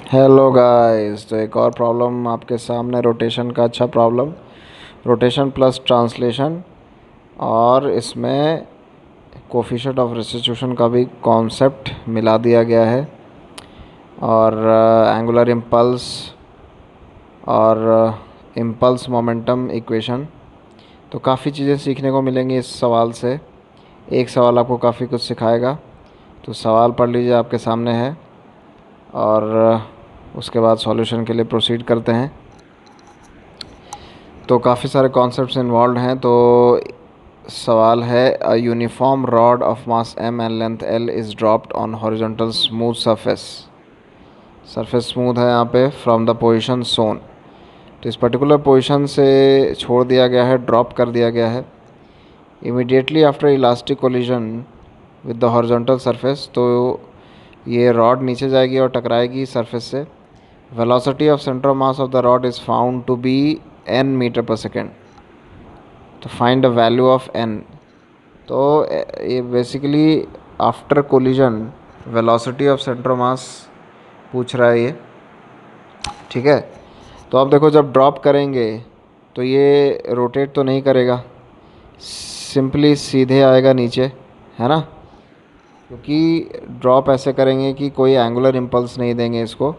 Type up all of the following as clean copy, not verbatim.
Hello guys, तो एक और प्रॉब्लम आपके सामने, रोटेशन का अच्छा प्रॉब्लम, रोटेशन प्लस ट्रांसलेशन। और इसमें कोफिशिएंट ऑफ रेस्टिट्यूशन का भी कॉन्सेप्ट मिला दिया गया है, और एंगुलर इम्पल्स और इम्पल्स मोमेंटम इक्वेशन। तो काफ़ी चीज़ें सीखने को मिलेंगी इस सवाल से। एक सवाल आपको काफ़ी कुछ सिखाएगा, तो सवाल पढ़ लीजिए, आपके सामने है। और उसके बाद सॉल्यूशन के लिए प्रोसीड करते हैं। तो काफ़ी सारे कॉन्सेप्ट्स इन्वॉल्व हैं। तो सवाल है, a uniform rod of mass m and length l is dropped on horizontal smooth surface. Surface smooth है यहाँ पे, फ्रॉम द पोजीशन सोन। तो इस पर्टिकुलर पोजीशन से छोड़ दिया गया है, ड्रॉप कर दिया गया है। Immediately after elastic collision with the horizontal surface, तो ये रॉड नीचे जाएगी और टकराएगी सरफेस से। Velocity of centre of mass of the rod is found to be n metre पर सेकेंड। तो find the value of n। तो ये basically after collision velocity of centre of mass पूछ रहा है ये। ठीक है, तो अब देखो, जब ड्रॉप करेंगे तो ये रोटेट तो नहीं करेगा, सिंपली सीधे आएगा नीचे, है ना। क्योंकि ड्रॉप ऐसे करेंगे कि कोई एंगुलर इम्पल्स नहीं देंगे इसको,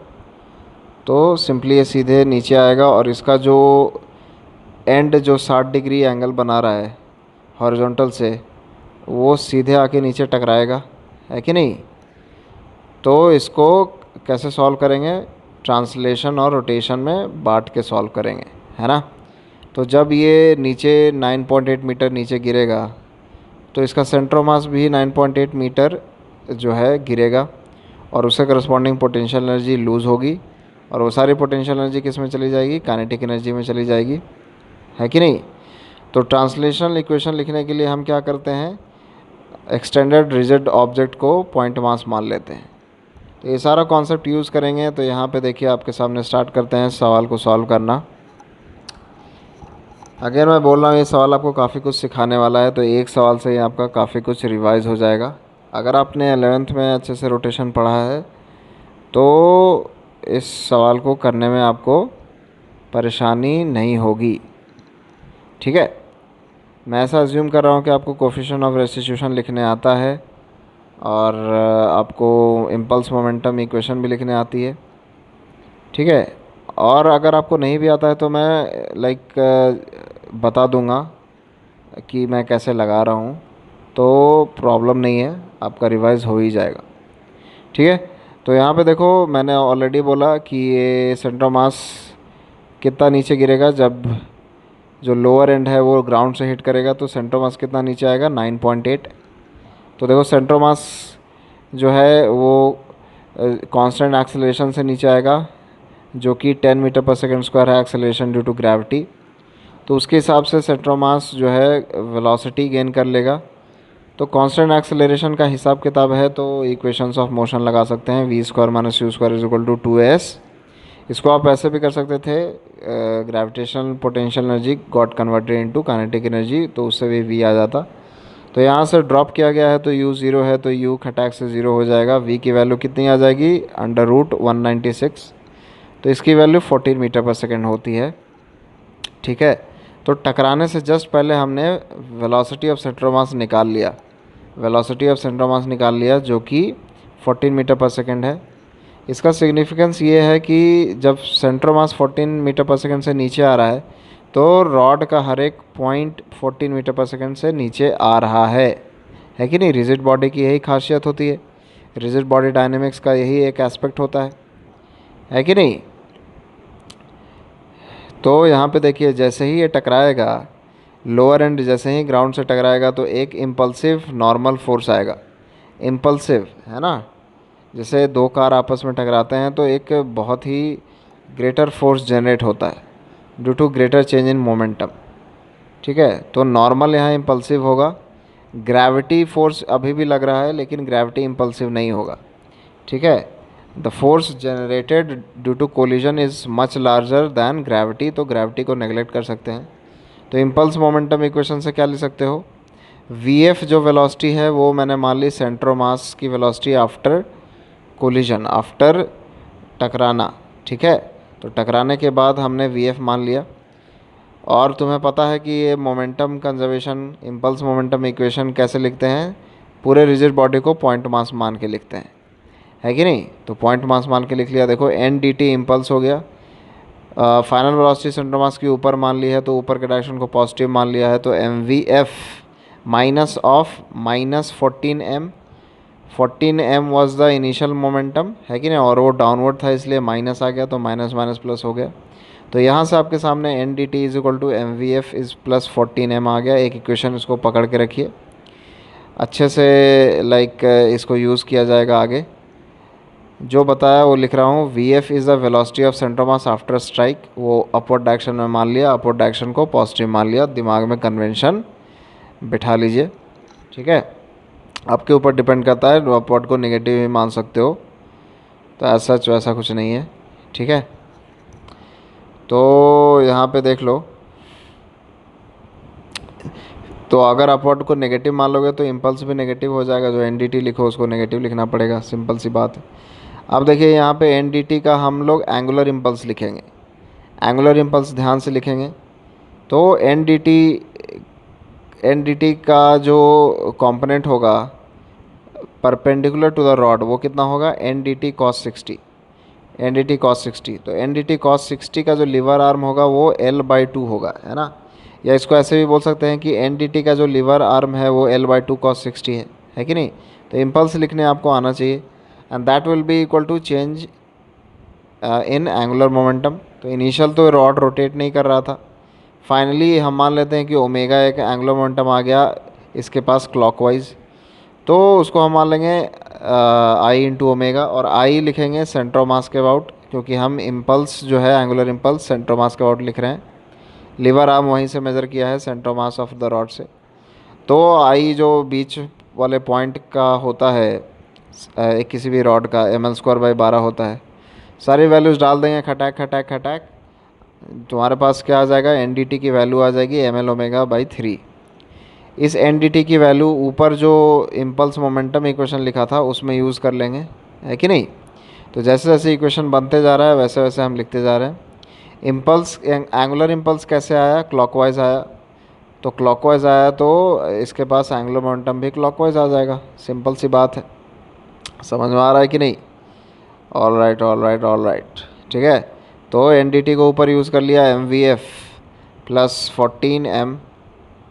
तो सिंपली ये सीधे नीचे आएगा। और इसका जो एंड जो 60 डिग्री एंगल बना रहा है हॉरिजॉन्टल से, वो सीधे आके नीचे टकराएगा, है कि नहीं। तो इसको कैसे सॉल्व करेंगे, ट्रांसलेशन और रोटेशन में बांट के सॉल्व करेंगे, है ना। तो जब ये नीचे 9.8 मीटर नीचे गिरेगा, तो इसका सेंटर ऑफ मास भी 9.8 मीटर जो है गिरेगा, और उससे करस्पॉन्डिंग पोटेंशियल एनर्जी लूज़ होगी। और वो सारी पोटेंशियल एनर्जी किस में चली जाएगी, काइनेटिक एनर्जी में चली जाएगी, है कि नहीं। तो ट्रांसलेशनल इक्वेशन लिखने के लिए हम क्या करते हैं, एक्सटेंडेड रिजिड ऑब्जेक्ट को पॉइंट मास मान लेते हैं। तो ये सारा कॉन्सेप्ट यूज़ करेंगे। तो यहाँ पे देखिए, आपके सामने स्टार्ट करते हैं सवाल को सॉल्व करना। अगर मैं बोल रहा हूँ ये सवाल आपको काफ़ी कुछ सिखाने वाला है, तो एक सवाल से ही आपका काफ़ी कुछ रिवाइज हो जाएगा। अगर आपने 11th में अच्छे से रोटेशन पढ़ा है, तो इस सवाल को करने में आपको परेशानी नहीं होगी। ठीक है, मैं ऐसा अज्यूम कर रहा हूँ कि आपको कोफिशिएंट ऑफ रेस्टिट्यूशन लिखने आता है, और आपको इम्पल्स मोमेंटम इक्वेशन भी लिखने आती है। ठीक है, और अगर आपको नहीं भी आता है तो मैं बता दूंगा कि मैं कैसे लगा रहा हूँ, तो प्रॉब्लम नहीं है, आपका रिवाइज हो ही जाएगा। ठीक है, तो यहाँ पे देखो, मैंने ऑलरेडी बोला कि ये सेंटर ऑफ मास कितना नीचे गिरेगा, जब जो लोअर एंड है वो ग्राउंड से हिट करेगा, तो सेंटर ऑफ मास कितना नीचे आएगा, 9.8। तो देखो, सेंटर ऑफ मास जो है वो कांस्टेंट एक्सेलरेशन से नीचे आएगा, जो कि 10 मीटर पर सेकेंड स्क्वायर है एक्सेलरेशन ड्यू टू ग्रेविटी। तो उसके हिसाब से सेंटर ऑफ मास जो है वेलोसिटी गेन कर लेगा। तो कांस्टेंट एक्सेलरेशन का हिसाब किताब है, तो इक्वेशंस ऑफ मोशन लगा सकते हैं, v square minus u square is equal to 2s। इसको आप ऐसे भी कर सकते थे, gravitational potential energy got converted into kinetic energy, तो उससे भी वी आ जाता। तो यहाँ से ड्रॉप किया गया है, तो u 0 है, तो u खटाक से 0 हो जाएगा। v की वैल्यू कितनी आ जाएगी, √196। तो इसकी वैल्यू 14 मीटर पर सेकेंड होती है। ठीक है, तो टकराने से जस्ट पहले हमने वेलोसिटी ऑफ सेंटर ऑफ मास निकाल लिया, वेलोसिटी ऑफ सेंटर ऑफ मास निकाल लिया, जो कि 14 मीटर पर सेकेंड है। इसका सिग्निफिकेंस ये है कि जब सेंटर ऑफ मास 14 मीटर पर सेकेंड से नीचे आ रहा है, तो रॉड का हर एक पॉइंट 14 मीटर पर सेकेंड से नीचे आ रहा है कि नहीं। रिजिड बॉडी की यही खासियत होती है, रिजिड बॉडी डायनेमिक्स का यही एक एस्पेक्ट होता है कि नहीं। तो यहाँ पे देखिए, जैसे ही ये टकराएगा, लोअर एंड जैसे ही ग्राउंड से टकराएगा, तो एक इम्पल्सिव नॉर्मल फोर्स आएगा। इम्पल्सिव है ना, जैसे दो कार आपस में टकराते हैं, तो एक बहुत ही ग्रेटर फोर्स जनरेट होता है due to greater change in momentum. ठीक है, तो नॉर्मल यहाँ इम्पल्सिव होगा। ग्रेविटी फोर्स अभी भी लग रहा है, लेकिन ग्रेविटी इम्पल्सिव नहीं होगा। ठीक है, the force generated due to collision is much larger than gravity, तो ग्रेविटी को नेगलेक्ट कर सकते हैं। तो इम्पल्स मोमेंटम इक्वेशन से क्या लिख सकते हो, वी एफ जो वेलोसिटी है वो मैंने मान ली सेंटर ऑफ मास की वेलोसिटी आफ्टर कोलिजन, आफ्टर टकराना, ठीक है। तो टकराने के बाद हमने वी एफ मान लिया। और तुम्हें पता है कि ये momentum conservation impulse momentum equation कैसे लिखते हैं, पूरे रिजिड बॉडी को पॉइंट मास मान के लिखते हैं, है कि नहीं। तो पॉइंट मास मान के लिख लिया। देखो एन डी टी इम्पल्स हो गया, फाइनल वेलोसिटी सेंटर मास की ऊपर मान ली है तो ऊपर के डायरेक्शन को पॉजिटिव मान लिया है, तो m v f minus of minus 14m, 14m was the initial momentum, है कि नहीं, और वो डाउनवर्ड था इसलिए माइनस आ गया, तो माइनस माइनस प्लस हो गया। तो यहाँ से आपके सामने N D T is equal to m v f is plus 14m आ गया। एक इक्वेशन इसको पकड़ के रखिए अच्छे से, लाइक इसको यूज़ किया जाएगा आगे। जो बताया वो लिख रहा हूँ। We f is the velocity of centre mass after strike, वो अपवर्ड डायरेक्शन में मान लिया, अपवर्ड डायरेक्शन को पॉजिटिव मान लिया, दिमाग में कन्वेंशन बिठा लीजिए, ठीक है। आपके ऊपर डिपेंड करता है, अपवर्ड को नेगेटिव भी मान सकते हो, तो ऐसा वैसा कुछ नहीं है, ठीक है। तो यहाँ पे देख लो, तो अगर अपवर्ड को नेगेटिव मान लोगे तो इम्पल्स भी नेगेटिव हो जाएगा, जो एन डी टी लिखो उसको नेगेटिव लिखना पड़ेगा, सिंपल सी बात है। अब देखिए यहाँ पे एन डी टी का हम लोग एंगुलर इम्पल्स लिखेंगे, एंगुलर इम्पल्स ध्यान से लिखेंगे। तो एन डी टी का जो कंपोनेंट होगा परपेंडिकुलर टू द रॉड, वो कितना होगा, N D T cos 60, N D T cos 60। तो एन डी टी कॉस 60 का जो लीवर आर्म होगा वो L/2 होगा, है ना। या इसको ऐसे भी बोल सकते हैं कि एन डी टी का जो लीवर आर्म है वो L/2 cos 60 है कि नहीं। तो इम्पल्स लिखने आपको आना चाहिए, and that will be equal to change in angular momentum. तो इनिशियल तो रॉड रोटेट नहीं कर रहा था, फाइनली हम मान लेते हैं कि ओमेगा एक एंगुलर मोमेंटम आ गया इसके पास क्लॉकवाइज, तो उसको हम मान लेंगे आई इंटू ओमेगा, और आई लिखेंगे सेंटर ऑफ मास के अबाउट, क्योंकि हम इम्पल्स जो है एंगुलर इम्पल्स सेंटर ऑफ मास के अबाउट लिख रहे हैं। लीवर आर्म वहीं से मेज़र किया है centre of mass of the rod से। तो आई जो बीच वाले पॉइंट का होता है एक किसी भी रॉड का ml²/12 होता है। सारी वैल्यूज़ डाल देंगे खटाक खटाक खटाक, तुम्हारे पास क्या आ जाएगा, एन डी टी की वैल्यू आ जाएगी ml/3। इस एन डी टी की वैल्यू ऊपर जो इम्पल्स मोमेंटम इक्वेशन लिखा था उसमें यूज़ कर लेंगे, है कि नहीं। तो जैसे जैसे इक्वेशन बनते जा रहा है वैसे वैसे हम लिखते जा रहे हैं। इम्पल्स एंगुलर इम्पल्स कैसे आया, क्लॉकवाइज आया, तो क्लॉकवाइज आया तो इसके पास एंगुलर मोमेंटम भी क्लॉकवाइज आ जाएगा, सिंपल सी बात है। समझ में आ रहा है कि नहीं। All right all right all right, ठीक है। तो एन डी टी को ऊपर यूज़ कर लिया, M v f plus 14m,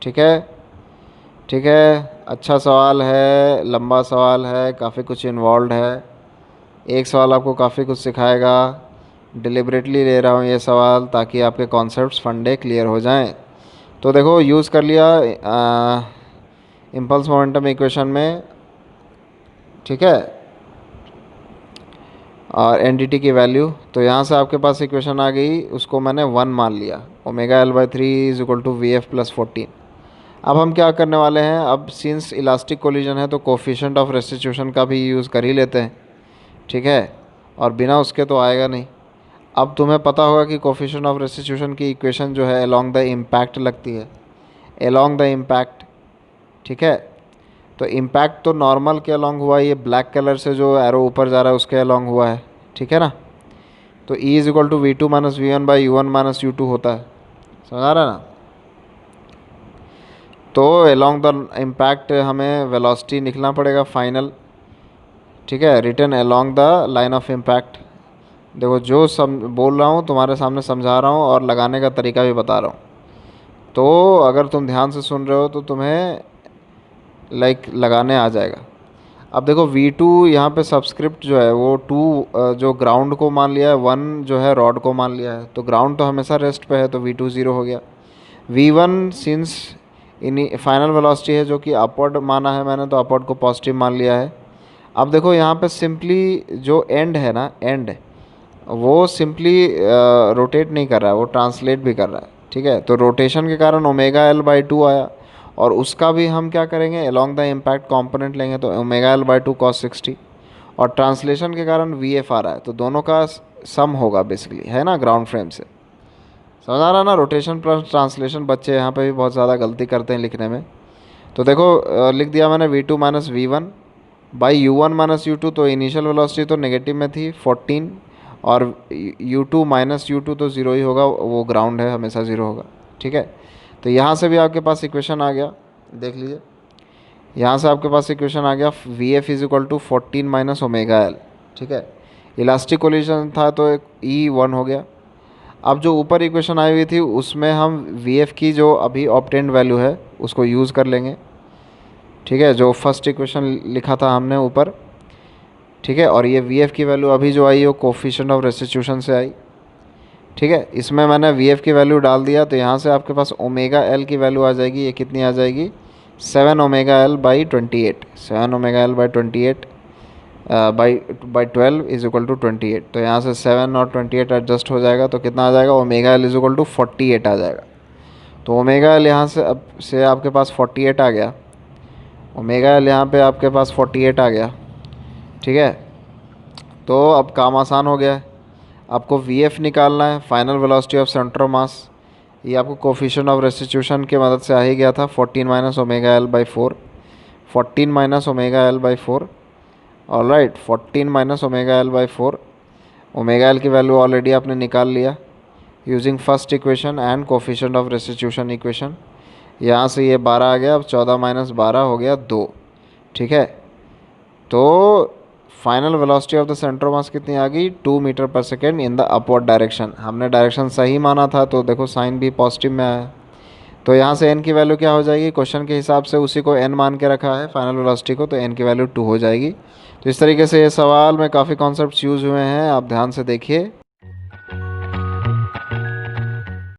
ठीक है ठीक है। अच्छा सवाल है, लंबा सवाल है, काफ़ी कुछ इन्वॉल्व है। एक सवाल आपको काफ़ी कुछ सिखाएगा, डिलिबरेटली ले रहा हूँ ये सवाल ताकि आपके कॉन्सेप्ट्स फंडे क्लियर हो जाएं। तो देखो यूज़ कर लिया इम्पल्स मोमेंटम इक्वेशन में, ठीक है, और एन डी टी की वैल्यू। तो यहाँ से आपके पास इक्वेशन आ गई, उसको मैंने 1 मान लिया, omega L/3 is equal to v f plus 14। अब हम क्या करने वाले हैं, अब सिंस इलास्टिक कोलिजन है तो कोफिशिएंट ऑफ रेस्टिट्यूशन का भी यूज़ कर ही लेते हैं, ठीक है, और बिना उसके तो आएगा नहीं। अब तुम्हें पता होगा कि कोफिशिएंट ऑफ रेस्टिट्यूशन की इक्वेशन जो है अलोंग द इम्पैक्ट लगती है, अलोंग द इम्पैक्ट, ठीक है। तो इम्पैक्ट तो नॉर्मल के अलोंग हुआ, ये ब्लैक कलर से जो एरो ऊपर जा रहा है उसके अलोंग हुआ है, ठीक है ना। तो E is equal to V2 minus V1/U1 minus U2 होता है, समझ आ रहा है ना। तो अलोंग द इम्पैक्ट हमें वेलोसिटी लिखना पड़ेगा फाइनल, ठीक है, return along the line of impact. देखो जो बोल रहा हूँ तुम्हारे सामने समझा रहा हूँ और लगाने का तरीका भी बता रहा हूँ, तो अगर तुम ध्यान से सुन रहे हो तो तुम्हें लाइक लगाने आ जाएगा। अब देखो V2 यहाँ पे सबस्क्रिप्ट जो है वो 2 जो ग्राउंड को मान लिया है, 1 जो है रॉड को मान लिया है, तो ग्राउंड तो हमेशा रेस्ट पे है तो V2 0 हो गया। V1 since in final velocity है जो कि अपवर्ड माना है मैंने, तो अपवर्ड को पॉजिटिव मान लिया है। अब देखो यहाँ पे सिंपली जो एंड है ना, एंड वो सिंपली रोटेट नहीं कर रहा है, वो ट्रांसलेट भी कर रहा है, ठीक है। तो रोटेशन के कारण ओमेगा L/2 आया, और उसका भी हम क्या करेंगे, अलोंग द इम्पैक्ट कंपोनेंट लेंगे, तो ओमेगा L/2 cos 60, और ट्रांसलेशन के कारण VF आ रहा है, तो दोनों का सम होगा बेसिकली, है ना, ग्राउंड फ्रेम से। समझ आ रहा है ना, रोटेशन प्लस ट्रांसलेशन। बच्चे यहाँ पे भी बहुत ज़्यादा गलती करते हैं लिखने में। तो देखो लिख दिया मैंने V2 minus V1 by U1 minus U2, तो इनिशियल वेलोसिटी तो नेगेटिव में थी 14, और U2 माइनस U2 तो ज़ीरो ही होगा, वो ग्राउंड है, हमेशा ज़ीरो होगा। ठीक है, तो यहाँ से भी आपके पास इक्वेशन आ गया, देख लीजिए। यहाँ से आपके पास इक्वेशन आ गया VF is equal to 14 minus omega L. ठीक है, इलास्टिक कोलिजन था तो एक E1 हो गया। अब जो ऊपर इक्वेशन आई हुई थी उसमें हम VF की जो अभी ऑब्टेन्ड वैल्यू है उसको यूज़ कर लेंगे। ठीक है, जो फर्स्ट इक्वेशन लिखा था हमने ऊपर। ठीक है, और ये VF की वैल्यू अभी जो आई वो कोफिशिएंट ऑफ रेस्टिट्यूशन से आई। ठीक है, इसमें मैंने VF की वैल्यू डाल दिया, तो यहाँ से आपके पास ओमेगा एल की वैल्यू आ जाएगी। ये कितनी आ जाएगी? 7 omega L by 28। 7 omega L by 28 by 12 is equal to 28। तो यहाँ से 7 और 28 एडजस्ट हो जाएगा, तो कितना आ जाएगा? Omega L is equal to 48 आ जाएगा। तो ओमेगा एल यहाँ से अब से आपके पास 48 आ गया। ओमेगा एल यहाँ पे आपके पास 48 आ गया। ठीक है, तो अब काम आसान हो गया है। आपको VF निकालना है, final velocity of centre of मास। ये आपको कोफिशिएंट ऑफ रेस्टिट्यूशन की मदद से आ ही गया था, 14 minus omega L by 4। 14 minus omega L by 4। Alright, 14 minus omega L by 4। Omega L की वैल्यू ऑलरेडी आपने निकाल लिया using first equation and coefficient of restitution equation. यहाँ से ये 12 आ गया, अब 14 माइनस 12 हो गया 2। ठीक है, तो final velocity of the centre of मास कितनी आ गई? 2 मीटर पर second in the upward direction. हमने डायरेक्शन सही माना था, तो देखो साइन भी पॉजिटिव में आया। तो यहाँ से n की वैल्यू क्या हो जाएगी? क्वेश्चन के हिसाब से उसी को n मान के रखा है फाइनल वेलोसिटी को, तो n की वैल्यू 2 हो जाएगी। तो इस तरीके से ये सवाल में काफ़ी कॉन्सेप्ट्स यूज़ हुए हैं, आप ध्यान से देखिए।